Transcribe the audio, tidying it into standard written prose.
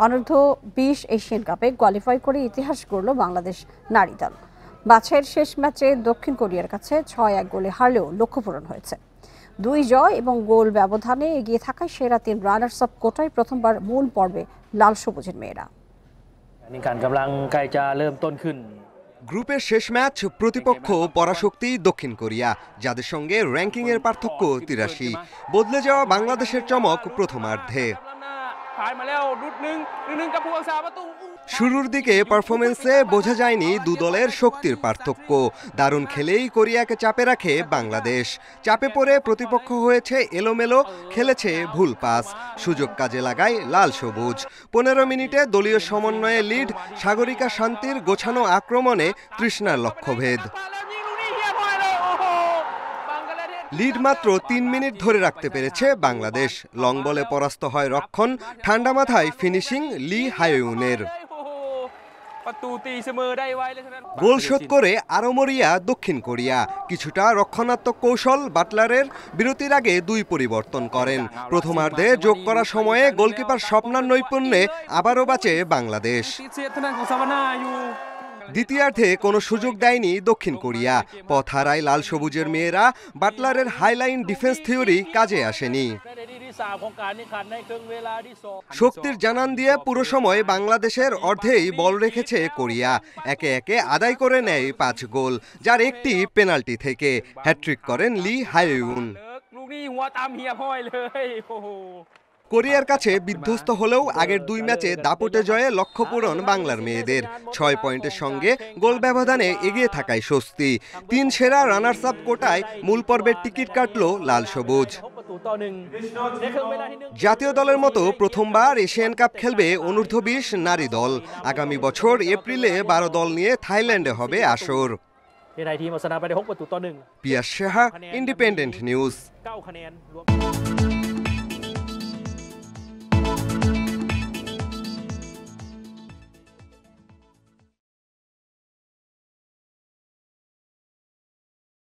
অনূর্ধ্ব-20 Asian কাপে qualify করে ইতিহাস গড়ল বাংলাদেশ নারী দল। বাছাইয়ের শেষ ম্যাচে দক্ষিণ কোরিয়ার কাছে 6-1 গোলে হারলেও লক্ষ্য পূরণ হয়েছে। 2 জয় এবং গোল ব্যবধানে এগিয়ে থাকায় সেরা 3 রানার্স আপ কোটায় প্রথমবার মূল পর্বে লাল সবুজের মেয়েরা। গ্রুপের শেষ ম্যাচ প্রতিপক্ষ পরাশক্তি দক্ষিণ কোরিয়া, যাদের সঙ্গে র্যাঙ্কিংয়ের পার্থক্য 83। বদলে যাওয়া বাংলাদেশের চমক প্রথমার্ধে। শুরুর দিকে পারফরমেন্সে বোঝা যায়নি দু দলের শক্তির পার্থক্য। দারুণ খেলেই কোরিয়াকে চাপে রাখে বাংলাদেশ। চাপে পড়ে প্রতিপক্ষ হয়েছে এলোমেলো, খেলেছে ভুল পাস। সুযোগ কাজে লাগায় লাল সবুজ। 15 মিনিটে দলীয় সমন্বয়ে লিড, সাগরিকা শান্তির গোছানো আক্রমণে তৃষ্ণার লক্ষ্যভেদ। লিড মাত্র 3 মিনিট ধরে রাখতে পেরেছে বাংলাদেশ। লং বলে পরাস্ত হয় রক্ষণ, ঠান্ডা মাথায় ফিনিশিং লি হাইউনের। গোল শোধ করে আরও মরিয়া দক্ষিণ কোরিয়া। কিছুটা রক্ষণাত্মক কৌশল বাটলারের, বিরতির আগে 2 পরিবর্তন করেন। প্রথমার্ধে যোগ করা সময়ে গোলকিপার স্বপ্নার নৈপুণ্যে আবারও বাঁচে বাংলাদেশ। দ্বিতীয়ার্ধে কোনো সুযোগ দেয়নি দক্ষিণ কোরিয়া। পথ হারায় লাল সবুজের মেয়েরা। বাটলারের হাইলাইন ডিফেন্স থিওরি কাজে আসেনি। শক্তির জানান দিয়ে পুরো সময় বাংলাদেশের অর্ধেই বল রেখেছে কোরিয়া। একে একে আদায় করে নেয় 5 গোল, যার একটি পেনাল্টি থেকে। হ্যাট্রিক করেন লি হাইউন। কোরিয়ার কাছে বিধ্বস্ত হলেও আগের 2 ম্যাচে দাপুটে জয়ে লক্ষ্য পূরণ বাংলার মেয়েদের। 6 পয়েন্টের সঙ্গে গোল ব্যবধানে এগিয়ে থাকায় স্বস্তি। 3 সেরা রানার্স আপ কোটায় মূল পর্বের টিকিট কাটল লাল সবুজ। জাতীয় দলের মতো প্রথমবার এশিয়ান কাপ খেলবে অনূর্ধ্ব-20 নারী দল। আগামী বছর এপ্রিলে 12 দল নিয়ে থাইল্যান্ডে হবে আসর। পিয়াস সাহা, ইন্ডিপেন্ডেন্ট নিউজ।